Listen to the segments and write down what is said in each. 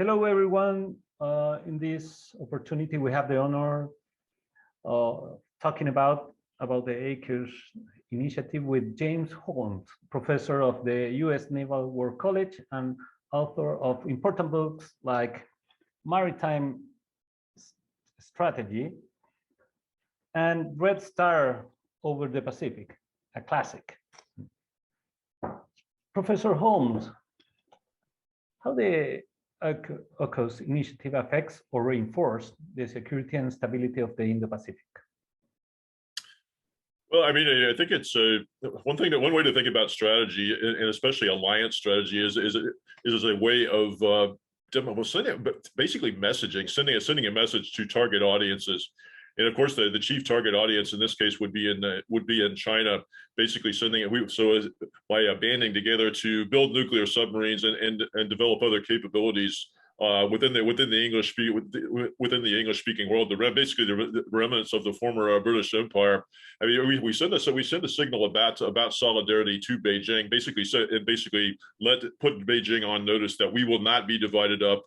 Hello, everyone. In this opportunity, we have the honor talking about the AUKUS initiative with James Holmes, professor of the US Naval War College and author of important books like Maritime Strategy and Red Star over the Pacific, a classic. Professor Holmes, how the AUKUS initiative affects or reinforce the security and stability of the Indo-Pacific? Well, I mean, I think it's one way to think about strategy, and especially alliance strategy, is a way of basically messaging, sending a message to target audiences. And of course, the chief target audience in this case would be in China, basically sending it by banding together to build nuclear submarines and develop other capabilities within the English speaking world. Basically the remnants of the former British Empire. I mean, we send a signal about solidarity to Beijing, basically put Beijing on notice that we will not be divided up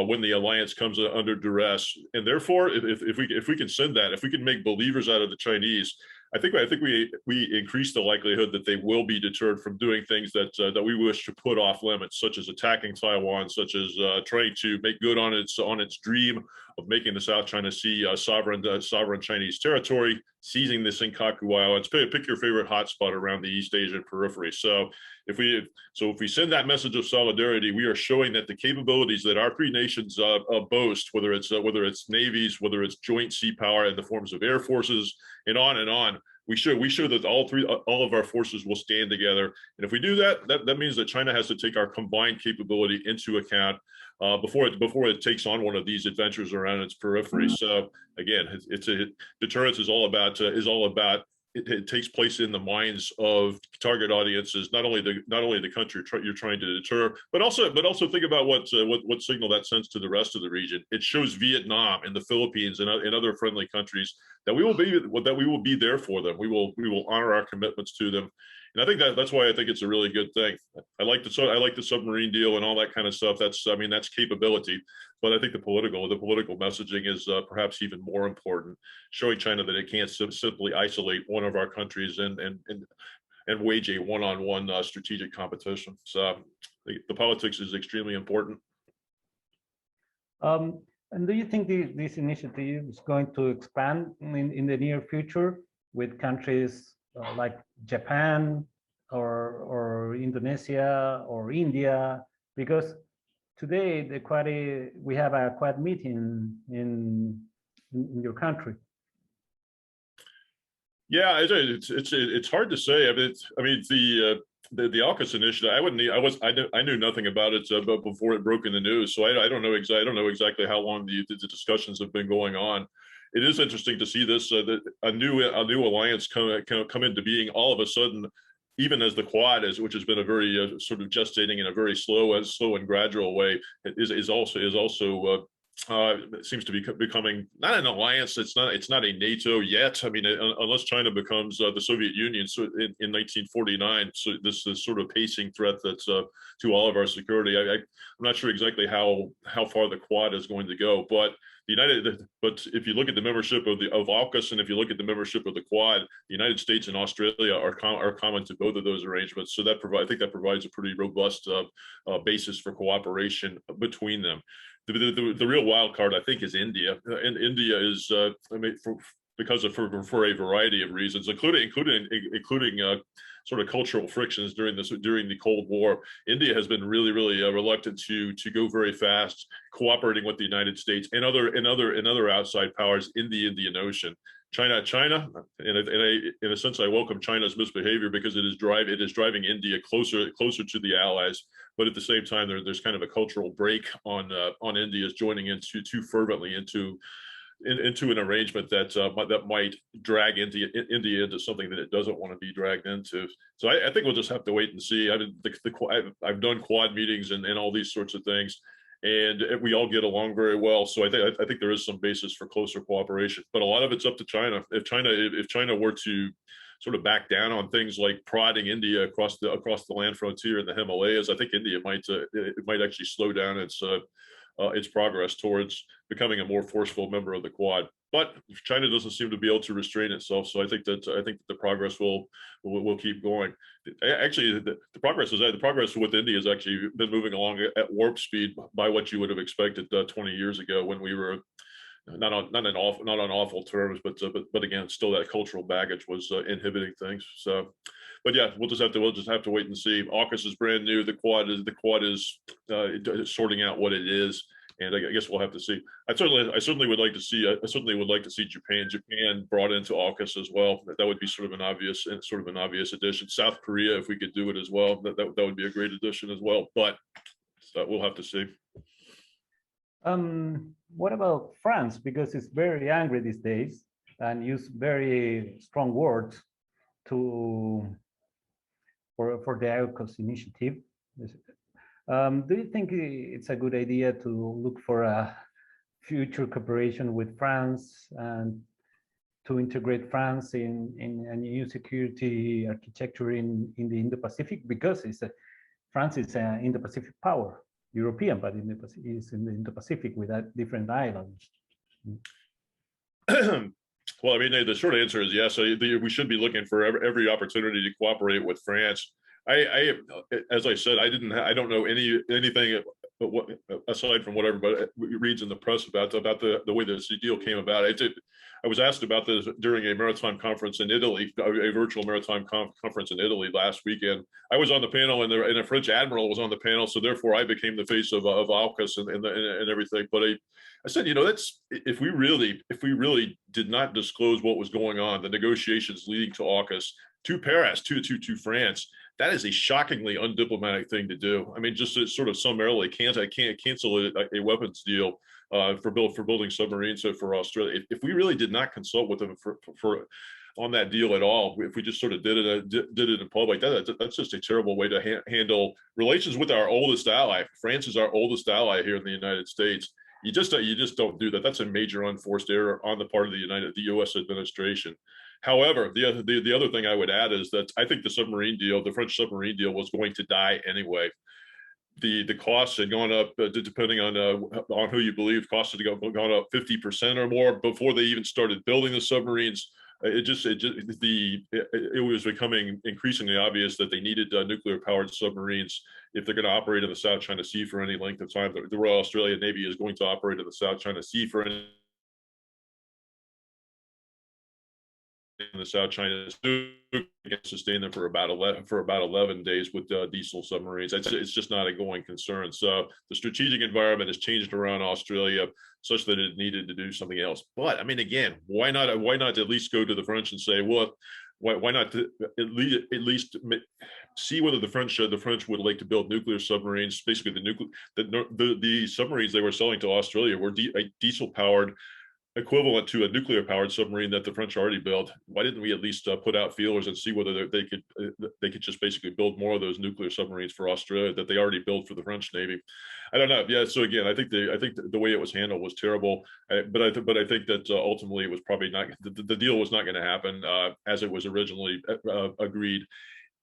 when the alliance comes under duress. And therefore, if we can send that, if we can make believers out of the Chinese, I think we increase the likelihood that they will be deterred from doing things that we wish to put off limits, such as attacking Taiwan, such as trying to make good on its dream of making the South China Sea sovereign Chinese territory, seizing the Senkaku Islands. Pick your favorite hotspot around the East Asian periphery. So if we send that message of solidarity, we are showing that the capabilities that our three nations boast, whether it's navies, whether it's joint sea power in the forms of air forces, and on, we show that all of our forces will stand together. And if we do that, that means that China has to take our combined capability into account before it takes on one of these adventures around its periphery. So again, deterrence is all about it takes place in the minds of target audiences, not only the country you're trying to deter, but also think about what signal that sends to the rest of the region. It shows Vietnam and the Philippines and other friendly countries that we will be there for them. We will honor our commitments to them. And I think that's why I think it's a really good thing. I like the submarine deal and all that kind of stuff. That's capability. But I think the political messaging is perhaps even more important, showing China that it can't simply isolate one of our countries and wage a one-on-one strategic competition. So the politics is extremely important. And do you think this initiative is going to expand in the near future with countries like Japan or Indonesia or India? Because today we have a Quad meeting in your country. Yeah, it's hard to say. I mean, the AUKUS initiative, I knew nothing about it before it broke in the news, so I don't know exactly how long the discussions have been going on. It is interesting to see this a new alliance come into being all of a sudden, even as the Quad which has been a very sort of gestating in a very slow and gradual way, is also seems to be becoming not an alliance. It's not a NATO yet. I mean, unless China becomes the Soviet Union in 1949. So this is sort of pacing threat that's to all of our security. I'm not sure exactly how far the Quad is going to go, but but if you look at the membership of AUKUS and if you look at the membership of the Quad, the United States and Australia are common to both of those arrangements. So I think that provides a pretty robust basis for cooperation between them. The real wild card, I think, is India, and India is for a variety of reasons, including sort of cultural frictions during the Cold War. India has been really reluctant to go very fast, cooperating with the United States and other outside powers in the Indian Ocean. China, in a sense, I welcome China's misbehavior because it is driving India closer to the Allies. But at the same time, there's kind of a cultural break on India's joining into too fervently into an arrangement that might drag India into something that it doesn't want to be dragged into. So I think we'll just have to wait and see. I've done Quad meetings and all these sorts of things, and we all get along very well. So I think there is some basis for closer cooperation, but a lot of it's up to China. If China were to sort of back down on things like prodding India across the land frontier in the Himalayas, I think India might actually slow down its its progress towards becoming a more forceful member of the Quad. But China doesn't seem to be able to restrain itself, so I think that the progress will keep going. Actually, the progress with India has actually been moving along at warp speed by what you would have expected 20 years ago, when we were not on awful terms, but again, still that cultural baggage was inhibiting things. So, but yeah, we'll just have to wait and see. AUKUS is brand new. The Quad is sorting out what it is, and I guess we'll have to see. I certainly would like to see Japan brought into AUKUS as well. That would be sort of an obvious addition. South Korea, if we could do it as well, that would be a great addition as well. But we'll have to see. What about France? Because it's very angry these days and use very strong words for the AUKUS initiative. Do you think it's a good idea to look for a future cooperation with France and to integrate France in a new security architecture in the Indo-Pacific? Because France is an Indo-Pacific power. European, but is in the Indo-Pacific with different islands. Well, I mean, the short answer is yes. We should be looking for every opportunity to cooperate with France. As I said, I don't know anything aside from what everybody reads in the press about the way this deal came about. I was asked about this during a maritime conference in Italy, a virtual maritime conference in Italy last weekend. I was on the panel, and a French admiral was on the panel, so therefore I became the face of AUKUS and everything. But I said, that's if we really did not disclose what was going on, the negotiations leading to AUKUS to Paris, to France, that is a shockingly undiplomatic thing to do. I mean, just to sort of summarily cancel a weapons deal for building submarines for Australia. If we really did not consult with them for on that deal at all, if we just sort of did it in public, that's just a terrible way to handle relations with our oldest ally. France is our oldest ally here in the United States. You just don't do that. That's a major unforced error on the part of the U.S. administration. However, the other thing I would add is that I think the French submarine deal was going to die anyway. The costs had gone up, depending on who you believe, costs had gone up 50% or more before they even started building the submarines. It was becoming increasingly obvious that they needed nuclear-powered submarines if they're going to operate in the South China Sea for any length of time. The Royal Australian Navy is going to operate in the South China Sea for any in the South China Sea, can sustain them for about 11 days with diesel submarines. It's just not a going concern. So the strategic environment has changed around Australia such that it needed to do something else. But I mean, again, why not at least go to the French and say, well, why not at least see whether the French would like to build nuclear submarines? Basically, the submarines they were selling to Australia were diesel powered, equivalent to a nuclear powered submarine that the French already built. Why didn't we at least put out feelers and see whether they could just basically build more of those nuclear submarines for Australia that they already built for the French Navy? I don't know. Yeah. So again, I think the way it was handled was terrible. But I think that ultimately it was probably not, the deal was not going to happen as it was originally agreed.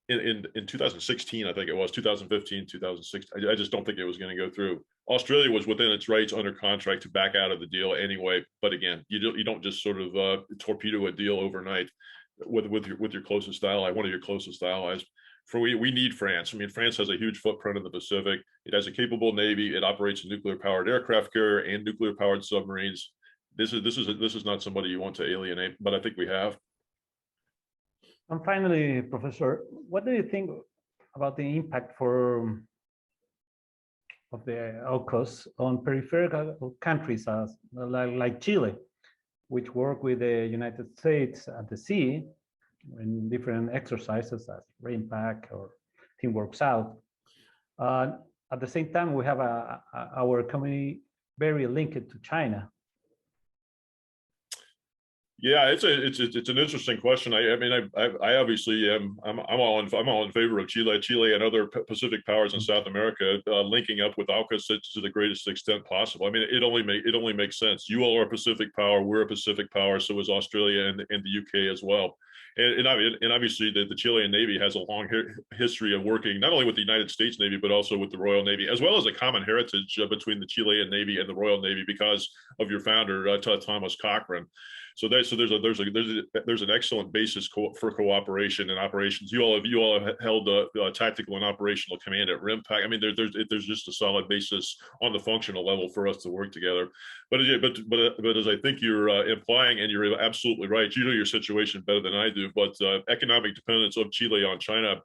In 2016, I think it was 2015, 2016. I just don't think it was going to go through. Australia was within its rights under contract to back out of the deal anyway. But again, you don't just sort of torpedo a deal overnight with your closest ally, one of your closest allies. We need France. I mean, France has a huge footprint in the Pacific. It has a capable navy. It operates a nuclear-powered aircraft carrier and nuclear-powered submarines. This is not somebody you want to alienate, but I think we have. And finally, Professor, what do you think about the impact of the AUKUS on peripheral countries like Chile, which work with the United States at the sea in different exercises as RAINPAC or Teamwork South? At the same time, we have our economy very linked to China. Yeah, it's an interesting question. I obviously I'm all in favor of Chile and other Pacific powers in South America linking up with AUKUS to the greatest extent possible. I mean, it only makes sense. You all are a Pacific power. We're a Pacific power. So is Australia and the UK as well. And obviously the Chilean Navy has a long history of working not only with the United States Navy, but also with the Royal Navy, as well as a common heritage between the Chilean Navy and the Royal Navy because of your founder, Thomas Cochrane. So there's an excellent basis for cooperation and operations. You all have held tactical and operational command at RIMPAC. I mean, there's just a solid basis on the functional level for us to work together. But as I think you're implying, and you're absolutely right, you know your situation better than I do. But economic dependence of Chile on China.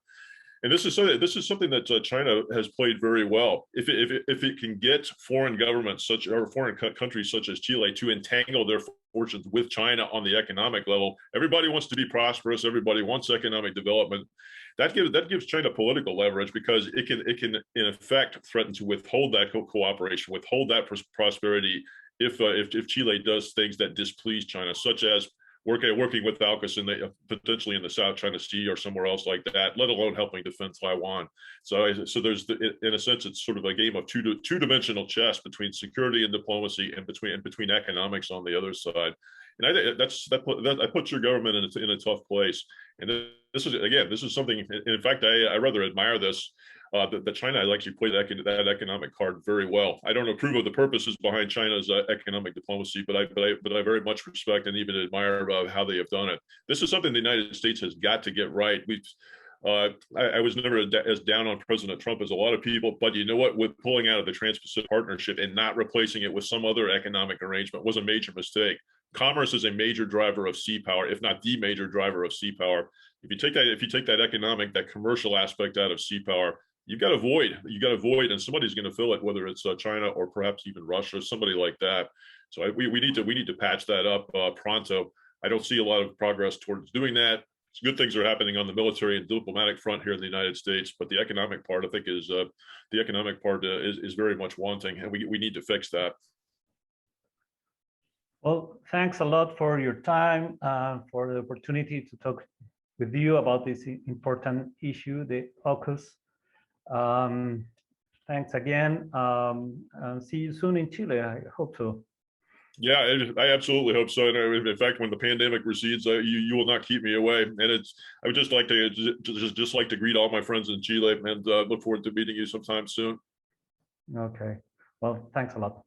And this is something that China has played very well. If it can get foreign governments foreign countries such as Chile to entangle their fortunes with China on the economic level, everybody wants to be prosperous. Everybody wants economic development. That gives China political leverage because it can in effect threaten to withhold that cooperation, withhold that prosperity if Chile does things that displease China, such as working with AUKUS potentially in the South China Sea or somewhere else like that, let alone helping defend Taiwan. So there's in a sense, it's sort of a game of two-dimensional chess between security and diplomacy and between economics on the other side. And I think that puts your government in a tough place. And this is something. In fact, I rather admire this. That China actually played that economic card very well. I don't approve of the purposes behind China's economic diplomacy, but I very much respect and even admire how they have done it. This is something the United States has got to get right. I was never as down on President Trump as a lot of people, but you know what? With pulling out of the Trans-Pacific Partnership and not replacing it with some other economic arrangement was a major mistake. Commerce is a major driver of sea power, if not the major driver of sea power. If you take that economic, that commercial aspect out of sea power, you got a void, and somebody's going to fill it, whether it's China or perhaps even Russia, somebody like that. So we need to patch that up pronto. I don't see a lot of progress towards doing that. Good things are happening on the military and diplomatic front here in the United States, but the economic part, I think, is very much wanting, and we need to fix that. Well, thanks a lot for your time, for the opportunity to talk with you about this important issue, the AUKUS. Thanks again, and see you soon in Chile. I hope so. Yeah, I absolutely hope so. And in fact, when the pandemic recedes, you will not keep me away. And I would just like to greet all my friends in Chile and look forward to meeting you sometime soon. Okay. Well, thanks a lot.